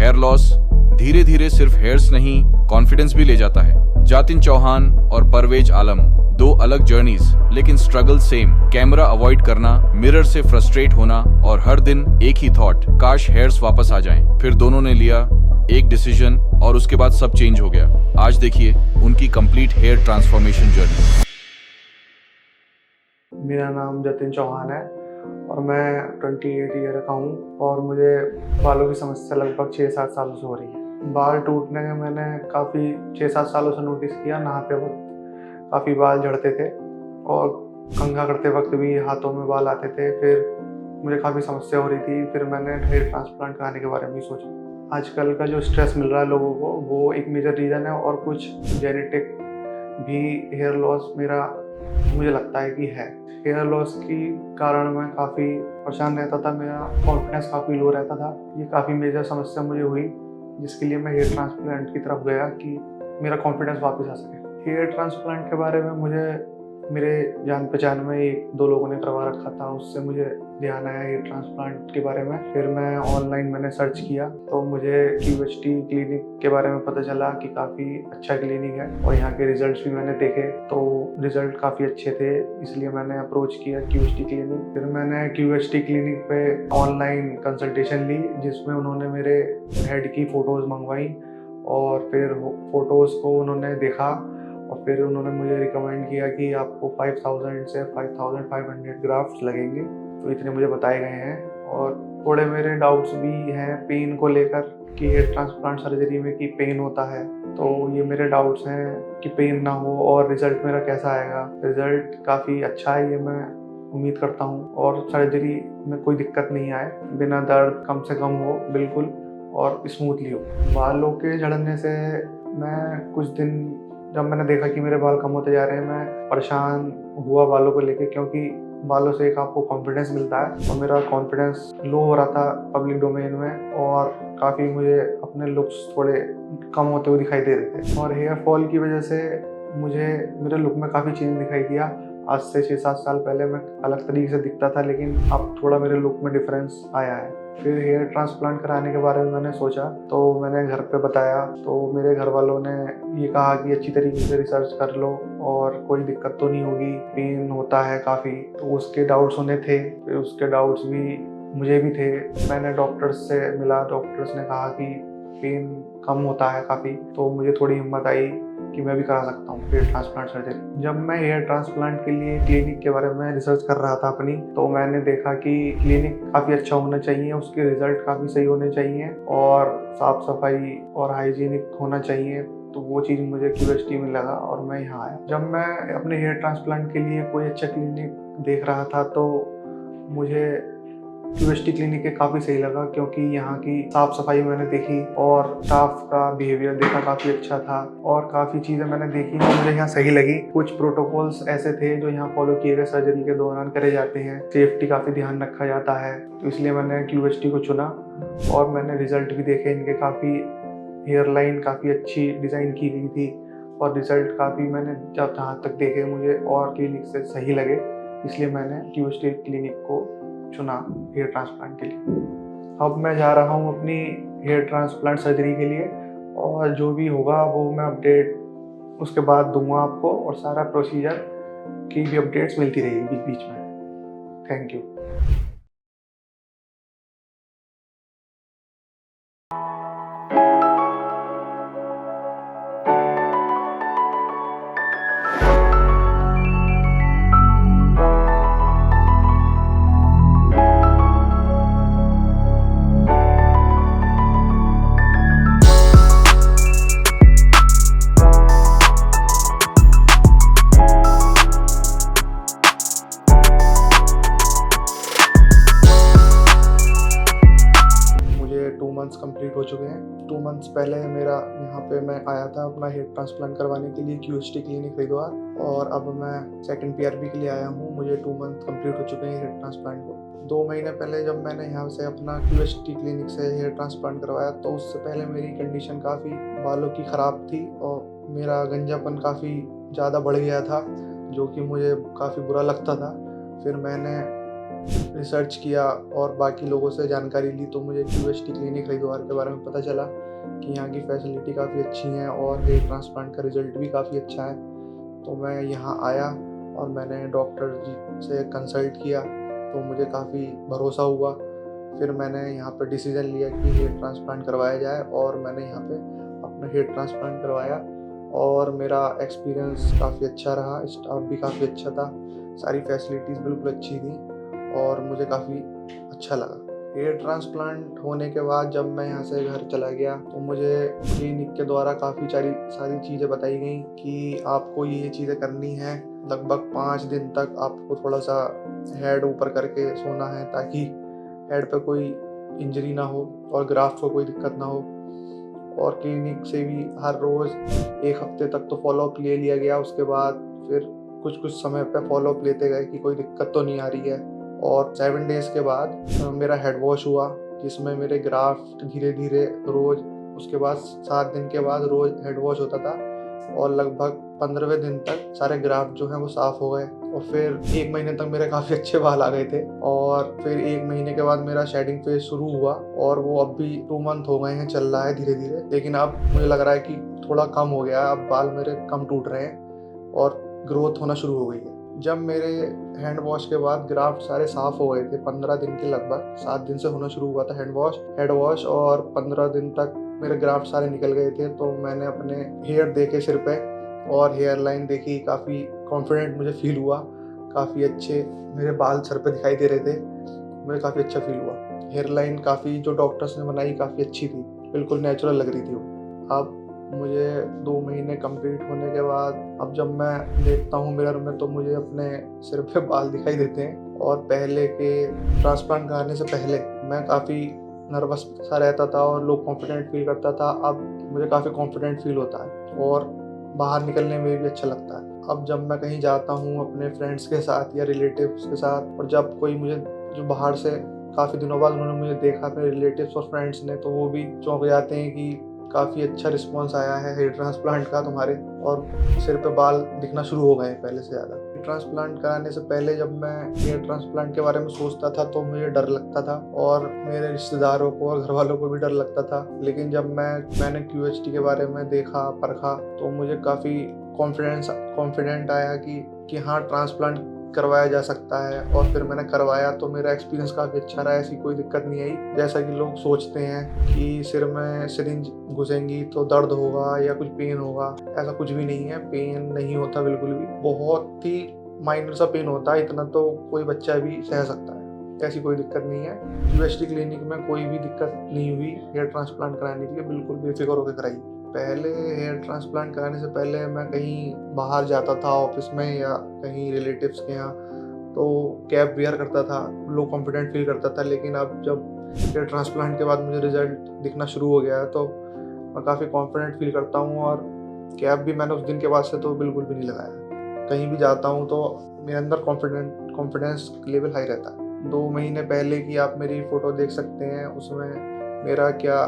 Hair loss धीरे धीरे सिर्फ हेयर्स नहीं, कॉन्फिडेंस भी ले जाता है। जातिन चौहान और परवेज आलम, दो अलग जर्नीज लेकिन स्ट्रगल सेम। कैमरा अवॉइड करना, मिरर से फ्रस्ट्रेट होना और हर दिन एक ही थॉट, काश हेयर्स वापस आ जाएं। फिर दोनों ने लिया एक डिसीजन और उसके बाद सब चेंज हो गया। आज देखिए उनकी कंप्लीट हेयर ट्रांसफॉर्मेशन जर्नी। मेरा नाम जतिन चौहान है और मैं 28 ईयर का हूँ और मुझे बालों की समस्या लगभग 6-7 सालों से हो रही है। बाल टूटने का मैंने काफ़ी 6-7 सालों से नोटिस किया। नहाते वक्त काफ़ी बाल झड़ते थे और कंघा करते वक्त भी हाथों में बाल आते थे। फिर मुझे काफ़ी समस्या हो रही थी। फिर मैंने हेयर ट्रांसप्लांट कराने के बारे में सोचा। आजकल का जो स्ट्रेस मिल रहा है लोगों को, वो एक मेजर रीज़न है और कुछ जेनेटिक भी हेयर लॉस मेरा मुझे लगता है कि है। हेयर लॉस के कारण मैं काफ़ी परेशान रहता था, मेरा कॉन्फिडेंस काफ़ी लो रहता था। ये काफ़ी मेजर समस्या मुझे हुई, जिसके लिए मैं हेयर ट्रांसप्लांट की तरफ गया कि मेरा कॉन्फिडेंस वापस आ सके। हेयर ट्रांसप्लांट के बारे में मुझे मेरे जान पहचान में 1-2 लोगों ने करवा रखा था, उससे मुझे ध्यान आया हेयर ट्रांसप्लांट के बारे में। फिर मैं ऑनलाइन मैंने सर्च किया तो मुझे QHT क्लिनिक के बारे में पता चला कि काफ़ी अच्छा क्लिनिक है और यहाँ के रिजल्ट्स भी मैंने देखे तो रिजल्ट काफ़ी अच्छे थे, इसलिए मैंने अप्रोच किया QHT क्लिनिक। फिर मैंने QHT क्लिनिक पे ऑनलाइन कंसल्टेशन ली, जिसमें उन्होंने मेरे हेड की फ़ोटोज़ मंगवाई और फिर फ़ोटोज़ को उन्होंने देखा और फिर उन्होंने मुझे रिकमेंड किया कि आपको 5000 से 5500 ग्राफ्ट्स लगेंगे। तो इतने मुझे बताए गए हैं और थोड़े मेरे डाउट्स भी हैं पेन को लेकर कि हेयर ट्रांसप्लांट सर्जरी में कि पेन होता है। तो ये मेरे डाउट्स हैं कि पेन ना हो और रिज़ल्ट मेरा कैसा आएगा। रिज़ल्ट काफ़ी अच्छा है, ये मैं उम्मीद करता हूँ और सर्जरी में कोई दिक्कत नहीं आए, बिना दर्द कम से कम हो बिल्कुल और स्मूथली हो। बालों के झड़ने से मैं कुछ दिन जब मैंने देखा कि मेरे बाल कम होते जा रहे हैं, मैं परेशान हुआ बालों को लेके, क्योंकि बालों से एक आपको कॉन्फिडेंस मिलता है और मेरा कॉन्फिडेंस लो हो रहा था पब्लिक डोमेन में और काफ़ी मुझे अपने लुक्स थोड़े कम होते हुए दिखाई दे रहे थे। और हेयर फॉल की वजह से मुझे मेरे लुक में काफ़ी चेंज दिखाई दिया। आज से 6-7 साल पहले मैं अलग तरीके से दिखता था, लेकिन अब थोड़ा मेरे लुक में डिफरेंस आया है। फिर हेयर ट्रांसप्लांट कराने के बारे में मैंने सोचा तो मैंने घर पे बताया तो मेरे घर वालों ने ये कहा कि अच्छी तरीके से रिसर्च कर लो और कोई दिक्कत तो नहीं होगी, पेन होता है काफ़ी, तो उसके डाउट्स उन्हें थे। फिर उसके डाउट्स भी मुझे भी थे। मैंने डॉक्टर्स से मिला, डॉक्टर्स ने कहा कि पेन कम होता है काफ़ी, तो मुझे थोड़ी हिम्मत आई कि मैं भी करा सकता हूँ हेयर ट्रांसप्लांट सर्जरी। जब मैं हेयर ट्रांसप्लांट के लिए क्लिनिक के बारे में रिसर्च कर रहा था अपनी, तो मैंने देखा कि क्लिनिक काफ़ी अच्छा होना चाहिए, उसके रिजल्ट काफ़ी सही होने चाहिए और साफ़ सफाई और हाइजीनिक होना चाहिए। तो वो चीज़ मुझे QHT में लगा और मैं यहाँ आया। जब मैं अपने हेयर ट्रांसप्लांट के लिए कोई अच्छा क्लिनिक देख रहा था तो मुझे QHT क्लिनिक के काफ़ी सही लगा, क्योंकि यहाँ की साफ़ सफाई मैंने देखी और स्टाफ का बिहेवियर देखा, काफ़ी अच्छा था और काफ़ी चीज़ें मैंने देखी जो मुझे यहाँ सही लगी। कुछ प्रोटोकॉल्स ऐसे थे जो यहाँ फॉलो किए गए, सर्जरी के दौरान करे जाते हैं, सेफ्टी काफ़ी ध्यान रखा जाता है, तो इसलिए मैंने QHT को चुना और मैंने रिज़ल्ट भी देखे इनके। काफ़ी हेयर लाइन काफ़ी अच्छी डिज़ाइन की गई थी और रिज़ल्ट काफ़ी मैंने जब जहाँ तक देखे मुझे और क्लिनिक से सही लगे, इसलिए मैंने QHT क्लिनिक को चुना हेयर ट्रांसप्लांट के लिए। अब मैं जा रहा हूँ अपनी हेयर ट्रांसप्लांट सर्जरी के लिए और जो भी होगा वो मैं अपडेट उसके बाद दूंगा आपको और सारा प्रोसीजर की भी अपडेट्स मिलती रहेगी बीच बीच में। Thank you. मुझे 2 मंथ्स कंप्लीट हो चुके हैं। 2 मंथ्स पहले मेरा यहाँ पे मैं आया था अपना हेयर ट्रांसप्लांट करवाने के लिए QHT क्लिनिक हरिद्वार, और अब मैं सेकंड PRP के लिए आया हूँ। मुझे 2 मंथ कंप्लीट हो चुके हैं हेयर ट्रांसप्लांट को। 2 महीने पहले जब मैंने यहाँ से अपना QHT क्लिनिक से हेयर ट्रांसप्लांट करवाया तो उससे पहले मेरी कंडीशन काफ़ी बालों की ख़राब थी और मेरा गंजापन काफ़ी ज़्यादा बढ़ गया था, जो कि मुझे काफ़ी बुरा लगता था। फिर मैंने रिसर्च किया और बाकी लोगों से जानकारी ली तो मुझे QHT क्लिनिक हरिद्वार के बारे में पता चला कि यहाँ की फैसिलिटी काफ़ी अच्छी हैं और हेयर ट्रांसप्लांट का रिज़ल्ट भी काफ़ी अच्छा है। तो मैं यहाँ आया और मैंने डॉक्टर जी से कंसल्ट किया तो मुझे काफ़ी भरोसा हुआ। फिर मैंने यहाँ पर डिसीज़न लिया कि हेयर ट्रांसप्लांट करवाया जाए और मैंने यहाँ पे अपना हेयर ट्रांसप्लांट करवाया और मेरा एक्सपीरियंस काफ़ी अच्छा रहा। स्टाफ भी काफ़ी अच्छा था, सारी फैसिलिटीज़ बिल्कुल अच्छी थी और मुझे काफ़ी अच्छा लगा। हेयर ट्रांसप्लांट होने के बाद जब मैं यहाँ से घर चला गया तो मुझे क्लिनिक के द्वारा काफ़ी सारी चीज़ें बताई गई कि आपको ये चीज़ें करनी है। लगभग 5 दिन तक आपको थोड़ा सा हेड ऊपर करके सोना है ताकि हेड पे कोई इंजरी ना हो और ग्राफ्ट को कोई दिक्कत ना हो। और क्लिनिक से भी हर रोज़ 1 हफ्ते तक तो फॉलोअप ले लिया गया। उसके बाद फिर कुछ समय पे फॉलोअप लेते गए कि कोई दिक्कत तो नहीं आ रही है। और 7 डेज़ के बाद मेरा हेड वॉश हुआ जिसमें मेरे ग्राफ्ट धीरे-धीरे रोज़, उसके बाद 7 दिन के बाद रोज़ हेड वॉश होता था और लगभग 15वें दिन तक सारे ग्राफ्ट जो हैं वो साफ़ हो गए। और फिर 1 महीने तक मेरे काफ़ी अच्छे बाल आ गए थे और फिर 1 महीने के बाद मेरा शेडिंग फेज़ शुरू हुआ और वो अब भी 2 मंथ हो गए हैं, चल रहा है धीरे-धीरे। लेकिन अब मुझे लग रहा है कि थोड़ा कम हो गया है, अब बाल मेरे कम टूट रहे हैं और ग्रोथ होना शुरू हो गई है। जब मेरे हैंड वॉश के बाद ग्राफ्ट सारे साफ़ हो गए थे 15 दिन के लगभग, 7 दिन से होना शुरू हुआ था हेड वॉश और 15 दिन तक मेरे ग्राफ्ट सारे निकल गए थे। तो मैंने अपने हेयर देखे सिर पे और हेयर लाइन देखी, काफ़ी कॉन्फिडेंट मुझे फ़ील हुआ। काफ़ी अच्छे मेरे बाल सर पे दिखाई दे रहे थे, मुझे काफ़ी अच्छा फ़ील हुआ। हेयर लाइन काफ़ी जो डॉक्टर्स ने बनाई काफ़ी अच्छी थी, बिल्कुल नेचुरल लग रही थी वो। अब मुझे 2 महीने कंप्लीट होने के बाद अब जब मैं देखता हूँ मिरर में तो मुझे अपने सिर पे बाल दिखाई देते हैं। और पहले के ट्रांसप्लांट कराने से पहले मैं काफ़ी नर्वस सा रहता था और लो कॉन्फिडेंट फ़ील करता था। अब मुझे काफ़ी कॉन्फिडेंट फ़ील होता है और बाहर निकलने में भी अच्छा लगता है। अब जब मैं कहीं जाता हूँ अपने फ्रेंड्स के साथ या रिलेटिव्स के साथ और जब कोई मुझे जो बाहर से काफ़ी दिनों बाद उन्होंने मुझे देखा अपने रिलेटिव्स और फ्रेंड्स ने, तो वो भी चौंक जाते हैं कि काफ़ी अच्छा रिस्पॉन्स आया है हेयर ट्रांसप्लांट का तुम्हारे, और सिर पे बाल दिखना शुरू हो गए हैं पहले से ज़्यादा। ट्रांसप्लांट कराने से पहले जब मैं हेयर ट्रांसप्लांट के बारे में सोचता था तो मुझे डर लगता था और मेरे रिश्तेदारों को और घर वालों को भी डर लगता था। लेकिन जब मैंने QHT के बारे में देखा, परखा, तो मुझे काफ़ी कॉन्फिडेंट आया कि हाँ, ट्रांसप्लांट करवाया जा सकता है। और फिर मैंने करवाया तो मेरा एक्सपीरियंस काफ़ी अच्छा रहा, ऐसी कोई दिक्कत नहीं आई जैसा कि लोग सोचते हैं कि सिर में सिरिंज घुसेंगी तो दर्द होगा या कुछ पेन होगा। ऐसा कुछ भी नहीं है, पेन नहीं होता बिल्कुल भी, बहुत ही माइनर सा पेन होता है, इतना तो कोई बच्चा भी सह सकता है, ऐसी कोई दिक्कत नहीं है। QHT क्लिनिक में कोई भी दिक्कत नहीं हुई हेयर ट्रांसप्लांट कराने के लिए, बिल्कुल बेफिक्र होकर कराइए। पहले हेयर ट्रांसप्लांट कराने से पहले मैं कहीं बाहर जाता था ऑफिस में या कहीं रिलेटिव्स के यहाँ, तो कैप वेयर करता था, लो कॉन्फिडेंट फील करता था। लेकिन अब जब हेयर ट्रांसप्लांट के बाद मुझे रिजल्ट दिखना शुरू हो गया है तो मैं काफ़ी कॉन्फिडेंट फील करता हूँ। और कैप भी मैंने उस दिन के बाद से तो बिल्कुल भी नहीं लगाया। कहीं भी जाता हूँ तो मेरे अंदर कॉन्फिडेंस लेवल हाई रहता है। 2 महीने पहले की आप मेरी फ़ोटो देख सकते हैं, उसमें मेरा क्या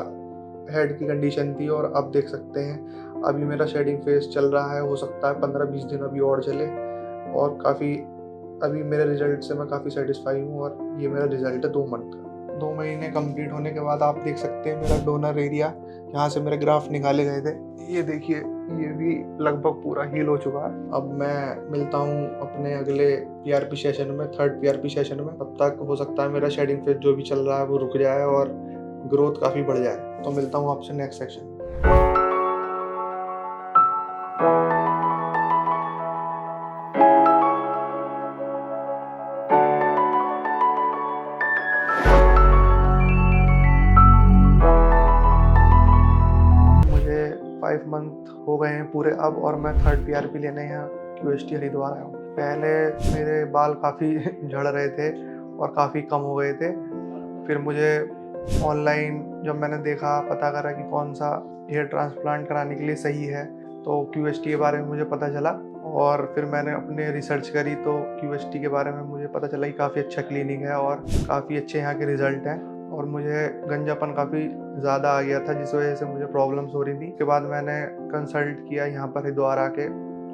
हेड की कंडीशन थी और अब देख सकते हैं अभी मेरा शेडिंग फेज़ चल रहा है। हो सकता है 15-20 दिन अभी और चले और काफ़ी अभी मेरे रिज़ल्ट से मैं काफ़ी सैटिस्फाई हूँ। और ये मेरा रिज़ल्ट है 2 मंथ का। 2 महीने कंप्लीट होने के बाद आप देख सकते हैं मेरा डोनर एरिया, जहाँ से मेरे ग्राफ्ट निकाले गए थे, ये देखिए, ये भी लगभग पूरा हील हो चुका है। अब मैं मिलता हूँ अपने अगले PRP सेशन में, 3rd PRP सेशन में। तब तक हो सकता है मेरा शेडिंग फेज़ जो भी चल रहा है वो रुक जाए और ग्रोथ काफ़ी बढ़ जाए। तो मिलता हूँ आपसे नेक्स्ट सेक्शन। मुझे 5 मंथ हो गए हैं पूरे अब और मैं 3rd PRP लेने यहाँ QHT हरिद्वार आया हूँ। पहले मेरे बाल काफ़ी झड़ रहे थे और काफ़ी कम हो गए थे। फिर मुझे ऑनलाइन जब मैंने देखा, पता करा कि कौन सा हेयर ट्रांसप्लांट कराने के लिए सही है, तो QHT के बारे में मुझे पता चला। और फिर मैंने अपने रिसर्च करी तो QHT के बारे में मुझे पता चला कि काफ़ी अच्छा क्लिनिक है और काफ़ी अच्छे यहाँ के रिज़ल्ट हैं। और मुझे गंजापन काफ़ी ज़्यादा आ गया था जिस वजह से मुझे प्रॉब्लम्स हो रही थी। उसके बाद मैंने कंसल्ट किया यहाँ पर हरिद्वार आके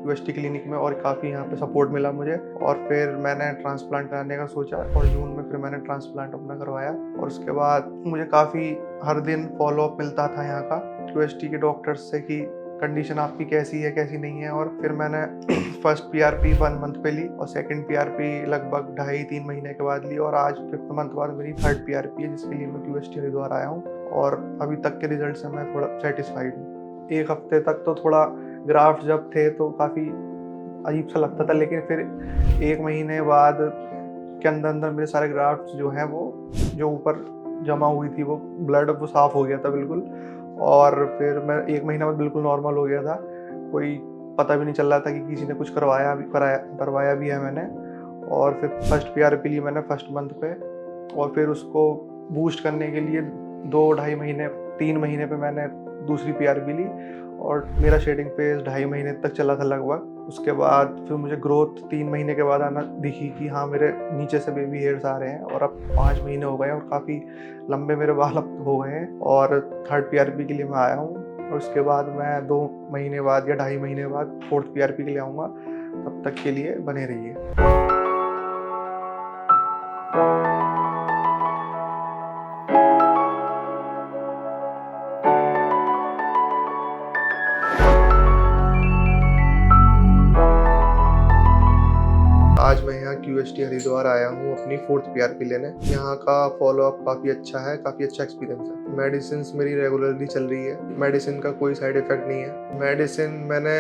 QST क्लिनिक में और काफ़ी यहाँ पे सपोर्ट मिला मुझे। और फिर मैंने ट्रांसप्लांट कराने का सोचा और जून में फिर मैंने ट्रांसप्लांट अपना करवाया। और उसके बाद मुझे काफ़ी हर दिन फॉलोअप मिलता था यहाँ का QST के डॉक्टर्स से कि कंडीशन आपकी कैसी है कैसी नहीं है। और फिर मैंने फर्स्ट PRP 1 मंथ पे ली और सेकंड PRP लगभग 2.5-3 महीने के बाद ली। और आज 5th मंथ बाद मेरी 3rd PRP है, जिसके लिए मैं QST हरिद्वार आया हूँ। और अभी तक के रिजल्ट से मैं थोड़ा सेटिस्फाइड हूँ। एक हफ्ते तक तो थोड़ा ग्राफ्ट जब थे तो काफ़ी अजीब सा लगता था, लेकिन फिर 1 महीने बाद के अंदर मेरे सारे ग्राफ्ट जो हैं वो जो ऊपर जमा हुई थी वो ब्लड वो साफ़ हो गया था बिल्कुल। और फिर मैं 1 महीना बाद बिल्कुल नॉर्मल हो गया था। कोई पता भी नहीं चल रहा था कि किसी ने कुछ करवाया भी है मैंने। और फिर फर्स्ट PRP ली मैंने फर्स्ट मंथ पे। और फिर उसको बूस्ट करने के लिए 2-2.5 महीने 3 महीने पे मैंने दूसरी PRP ली। और मेरा शेडिंग फेज 2.5 महीने तक चला था लगभग। उसके बाद फिर मुझे ग्रोथ 3 महीने के बाद आना दिखी कि हाँ मेरे नीचे से बेबी हेयर्स आ रहे हैं। और अब 5 महीने हो गए और काफ़ी लंबे मेरे बाल अब हो गए हैं। और 3rd PRP के लिए मैं आया हूँ। और उसके बाद मैं 2 महीने बाद या 2.5 महीने बाद 4th PRP के लिए आऊँगा। तब तक के लिए बने रहिए। आज मैं यहाँ QST हरिद्वार आया हूँ अपनी 4th PRP लेने। यहाँ का फॉलोअप काफ़ी अच्छा है, काफ़ी अच्छा एक्सपीरियंस है। मेडिसिन मेरी रेगुलरली चल रही है, मेडिसिन का कोई साइड इफेक्ट नहीं है। मेडिसिन मैंने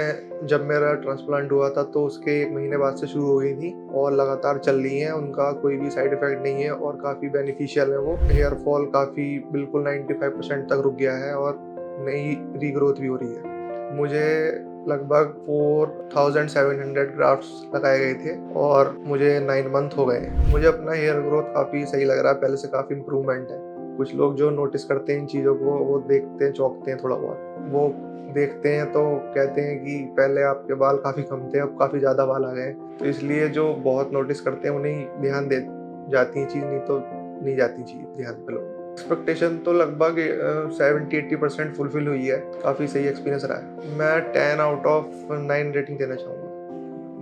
जब मेरा ट्रांसप्लांट हुआ था तो उसके 1 महीने बाद से शुरू हो गई थी और लगातार चल रही है। उनका कोई भी साइड इफेक्ट नहीं है और काफ़ी बेनिफिशियल है वो। हेयर फॉल काफ़ी बिल्कुल 95% तक रुक गया है और नई रीग्रोथ भी हो रही है। मुझे लगभग 4700 ग्राफ्ट्स लगाए गए थे और मुझे 9 मंथ हो गए। मुझे अपना हेयर ग्रोथ काफ़ी सही लग रहा है, पहले से काफ़ी इम्प्रूवमेंट है। कुछ लोग जो नोटिस करते हैं इन चीज़ों को वो देखते हैं, चौंकते हैं थोड़ा बहुत। वो देखते हैं तो कहते हैं कि पहले आपके बाल काफ़ी कम थे, अब काफ़ी ज़्यादा बाल आ गए। तो इसलिए जो बहुत नोटिस करते हैं उन्हें ध्यान दे जाती है चीज़, नहीं तो नहीं जाती चीज़ ध्यान पे लोग। एक्सपेक्टेशन तो लगभग 70-80% फुलफिल हुई है। काफ़ी सही एक्सपीरियंस रहा है। मैं 10 आउट ऑफ 9 रेटिंग देना चाहूँगा।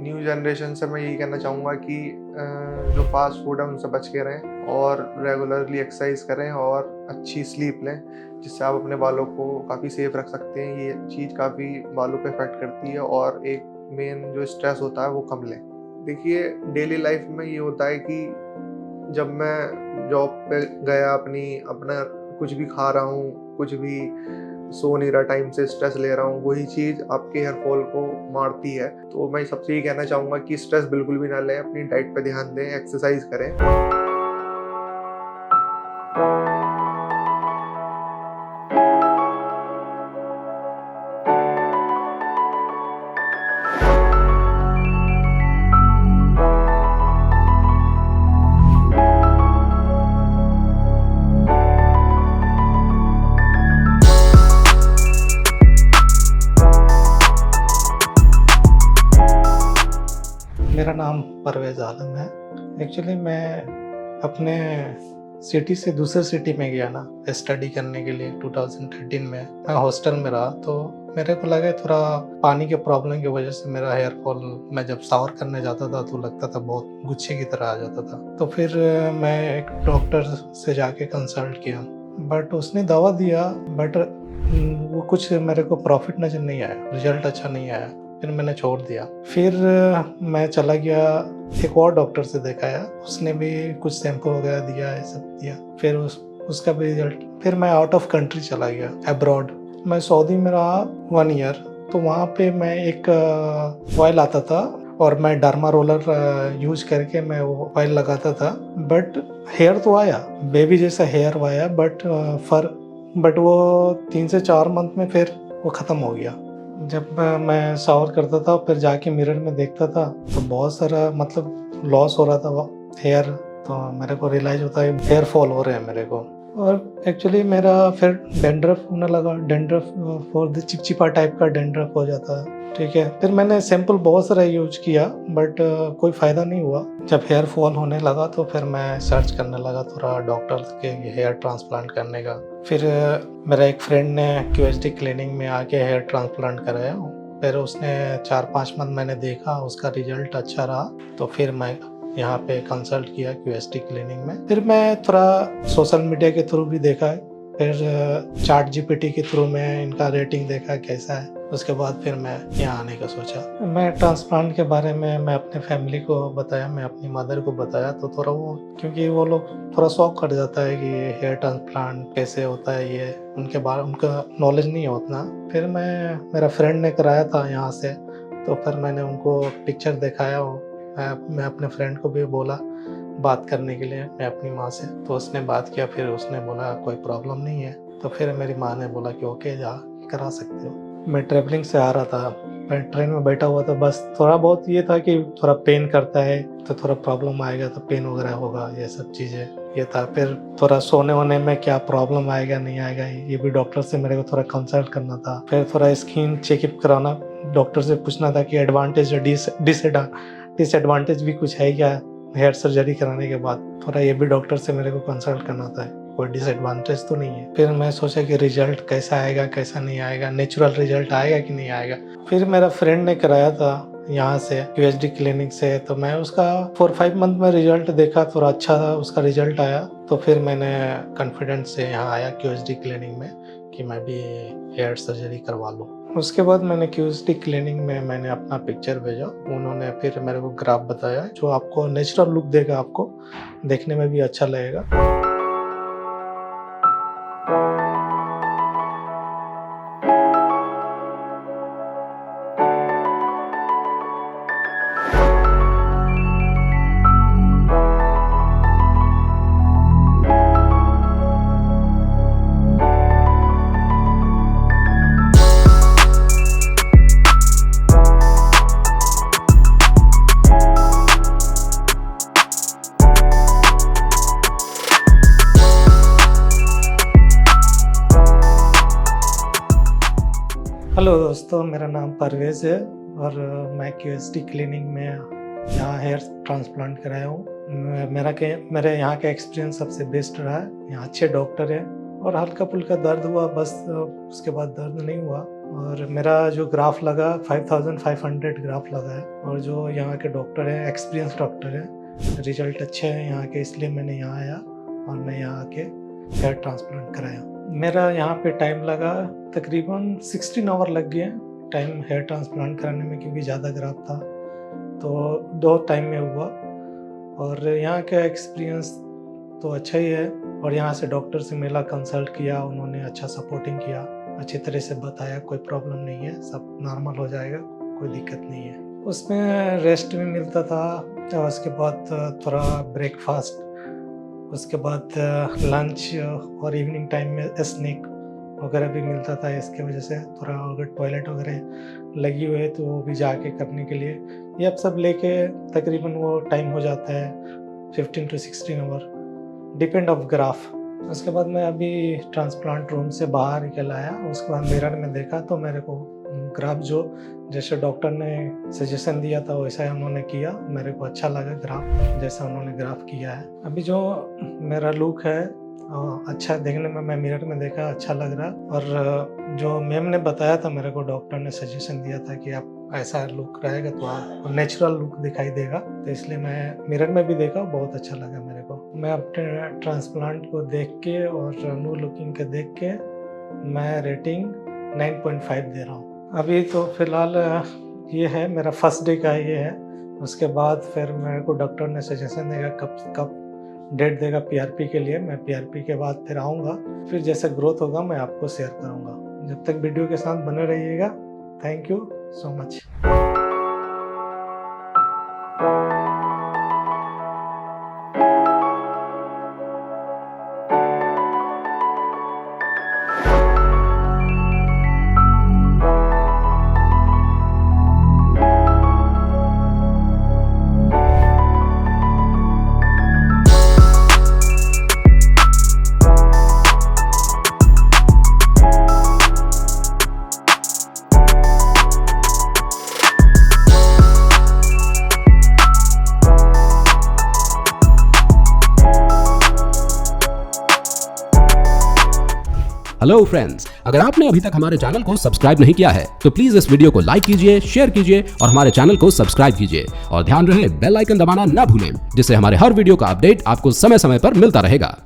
न्यू जनरेशन से मैं यही कहना चाहूँगा कि जो फास्ट फूड है उनसे बच के रहें और रेगुलरली एक्सरसाइज करें और अच्छी स्लीप लें, जिससे आप अपने बालों को काफ़ी सेफ रख सकते हैं। ये चीज़ काफ़ी बालों पे इफेक्ट करती है और एक मेन जो स्ट्रेस होता है वो कम लें। देखिए डेली लाइफ में ये होता है कि जब मैं जॉब पे गया अपना कुछ भी खा रहा हूँ, कुछ भी सो नहीं रहा टाइम से, स्ट्रेस ले रहा हूँ, वही चीज़ आपके हेयर फॉल को मारती है। तो मैं सबसे ये कहना चाहूँगा कि स्ट्रेस बिल्कुल भी ना लें, अपनी डाइट पे ध्यान दें, एक्सरसाइज करें। मेरा नाम परवेज़ आलम है। एक्चुअली मैं अपने सिटी से दूसरे सिटी में गया ना स्टडी करने के लिए 2013 में। मैं हॉस्टल में रहा तो मेरे को लगा थोड़ा पानी के प्रॉब्लम की वजह से मेरा हेयर फॉल, मैं जब शावर करने जाता था तो लगता था बहुत गुच्छे की तरह आ जाता था। तो फिर मैं एक डॉक्टर से जाके कंसल्ट किया, बट उसने दवा दिया, बट वो कुछ मेरे को प्रॉफिट नज़र नहीं आया, रिजल्ट अच्छा नहीं आया। फिर मैंने छोड़ दिया। फिर मैं चला गया एक और डॉक्टर से दिखाया, उसने भी कुछ शैम्पू वगैरह दिया, ये सब दिया। फिर उसका भी रिजल्ट। फिर मैं आउट ऑफ कंट्री चला गया, अब्रॉड। मैं सऊदी में रहा 1 ईयर। तो वहाँ पे मैं एक ऑयल आता था और मैं डर्मा रोलर यूज करके मैं वो ऑयल लगाता था। बट हेयर तो आया, बेबी जैसा हेयर आया, बट वो 3 से 4 मंथ में फिर वो ख़त्म हो गया। जब मैं शावर करता था फिर जाके मिरर में देखता था तो बहुत सारा मतलब लॉस हो रहा था वो हेयर। तो मेरे को रियलाइज़ होता है हेयर फॉल हो रहे हैं मेरे को। और एक्चुअली मेरा फिर डेंड्रफ होने लगा, डेंड्रफ फॉर द चिपचिपा टाइप का डेंड्रफ हो जाता है, ठीक है। फिर मैंने सैंपल बहुत सारा यूज किया बट कोई फ़ायदा नहीं हुआ। जब हेयर फॉल होने लगा तो फिर मैं सर्च करने लगा थोड़ा डॉक्टर के हेयर ट्रांसप्लांट करने का। फिर मेरा एक फ्रेंड ने QST क्लिनिक में आके हेयर ट्रांसप्लांट कराया। फिर उसने 4-5 मंथ मैंने देखा, उसका रिजल्ट अच्छा रहा, तो फिर मैं यहाँ पे कंसल्ट किया QST क्लिनिक में। फिर मैं थोड़ा सोशल मीडिया के थ्रू भी देखा, फिर चैट GPT के थ्रू मैं इनका रेटिंग देखा कैसा है, उसके बाद फिर मैं यहाँ आने का सोचा। मैं ट्रांसप्लांट के बारे में मैं अपने फैमिली को बताया, मैं अपनी मदर को बताया, तो थोड़ा वो, क्योंकि वो लोग थोड़ा शौक कर जाता है कि ये हेयर ट्रांसप्लांट कैसे होता है, ये उनके बारे उनका नॉलेज नहीं है उतना। फिर मेरा फ्रेंड ने कराया था यहाँ से, तो फिर मैंने उनको पिक्चर दिखाया, मैं अपने फ्रेंड को भी बोला बात करने के लिए मैं अपनी माँ से, तो उसने बात किया, फिर उसने बोला कोई प्रॉब्लम नहीं है, तो फिर मेरी माँ ने बोला कि ओके जा करा सकते हो। मैं ट्रैवलिंग से आ रहा था, मैं ट्रेन में बैठा हुआ था, बस थोड़ा बहुत ये था कि थोड़ा पेन करता है तो थोड़ा प्रॉब्लम आएगा, तो पेन वगैरह होगा, ये सब चीज़ें ये था। फिर थोड़ा सोने वोने में क्या प्रॉब्लम आएगा नहीं आएगा, ये भी डॉक्टर से मेरे को थोड़ा कंसल्ट करना था। फिर थोड़ा स्किन चेकअप कराना, डॉक्टर से पूछना था कि एडवांटेज और डिसएडवांटेज भी कुछ है क्या हेयर सर्जरी कराने के बाद, थोड़ा ये भी डॉक्टर से मेरे को कंसल्ट करना था, कोई डिसएडवांटेज तो नहीं है। फिर मैं सोचा कि रिजल्ट कैसा आएगा कैसा नहीं आएगा, नेचुरल रिजल्ट आएगा कि नहीं आएगा। फिर मेरा फ्रेंड ने कराया था यहाँ से QST क्लिनिक से, तो मैं उसका 4-5 मंथ में रिजल्ट देखा, थोड़ा अच्छा था उसका रिजल्ट आया, तो फिर मैंने कॉन्फिडेंस से यहाँ आया QST क्लिनिक में कि मैं भी हेयर सर्जरी करवा लूँ। उसके बाद मैंने QST क्लिनिक में मैंने अपना पिक्चर भेजा, उन्होंने फिर मेरे को ग्राफ बताया जो आपको नेचुरल लुक देगा, आपको देखने में भी अच्छा लगेगा। हेलो दोस्तों, मेरा नाम परवेज़ है और मैं QST क्लिनिक में यहाँ हेयर ट्रांसप्लांट कराया हूँ। मेरे यहाँ का एक्सपीरियंस सबसे बेस्ट रहा है। यहाँ अच्छे डॉक्टर हैं और हल्का फुल्का दर्द हुआ बस, उसके बाद दर्द नहीं हुआ। और मेरा जो ग्राफ लगा 5500 ग्राफ लगा है, और जो यहाँ के डॉक्टर हैं एक्सपीरियंस डॉक्टर हैं, रिजल्ट अच्छे हैं यहाँ के, इसलिए मैंने यहाँ आया और मैं यहाँ आके हेयर ट्रांसप्लांट कराया। मेरा यहाँ पे टाइम लगा तकरीबन 16 आवर लग गए टाइम हेयर ट्रांसप्लांट कराने में, क्योंकि ज़्यादा ग्राफ था, तो 2 टाइम में हुआ। और यहाँ का एक्सपीरियंस तो अच्छा ही है, और यहाँ से डॉक्टर से मिला, कंसल्ट किया, उन्होंने अच्छा सपोर्टिंग किया, अच्छी तरह से बताया कोई प्रॉब्लम नहीं है, सब नॉर्मल हो जाएगा, कोई दिक्कत नहीं है। उसमें रेस्ट भी मिलता था, और उसके बाद थोड़ा ब्रेकफास्ट, उसके बाद लंच और इवनिंग टाइम में स्नैक वगैरह भी मिलता था। इसके वजह से थोड़ा अगर टॉयलेट वगैरह लगी हुई है तो वो भी जाके करने के लिए, ये अब सब लेके तकरीबन वो टाइम हो जाता है 15 to 16 hour, depend of graph. उसके बाद मैं अभी ट्रांसप्लांट रूम से बाहर निकल आया, उसके बाद मिरर में देखा तो मेरे को ग्राफ जो जैसे डॉक्टर ने सजेशन दिया था वैसा ही उन्होंने किया, मेरे को अच्छा लगा ग्राफ जैसा उन्होंने ग्राफ किया है। अभी जो मेरा लुक है अच्छा देखने में, मैं मिरर में देखा अच्छा लग रहा। और जो मैम ने बताया था मेरे को, डॉक्टर ने सजेशन दिया था कि आप ऐसा लुक रहेगा तो आप नेचुरल लुक दिखाई देगा, तो इसलिए मैं मिरर में भी देखा, बहुत अच्छा लगा मेरे को। मैं अपने ट्रांसप्लांट को देख के और न्यू लुकिंग के देख के मैं रेटिंग 9.5 दे रहा हूँ। अभी तो फिलहाल ये है मेरा फर्स्ट डे का ये है। उसके बाद फिर मेरे को डॉक्टर ने सजेशन देगा कब डेट देगा PRP के लिए। मैं PRP के बाद फिर आऊँगा, फिर जैसे ग्रोथ होगा मैं आपको शेयर करूँगा। जब तक वीडियो के साथ बने रहिएगा। Thank you so much. Hello friends, अगर आपने अभी तक हमारे चैनल को सब्सक्राइब नहीं किया है तो प्लीज इस वीडियो को लाइक कीजिए, शेयर कीजिए और हमारे चैनल को सब्सक्राइब कीजिए और ध्यान रहे बेल आइकन दबाना ना भूलें, जिससे हमारे हर वीडियो का अपडेट आपको समय समय पर मिलता रहेगा।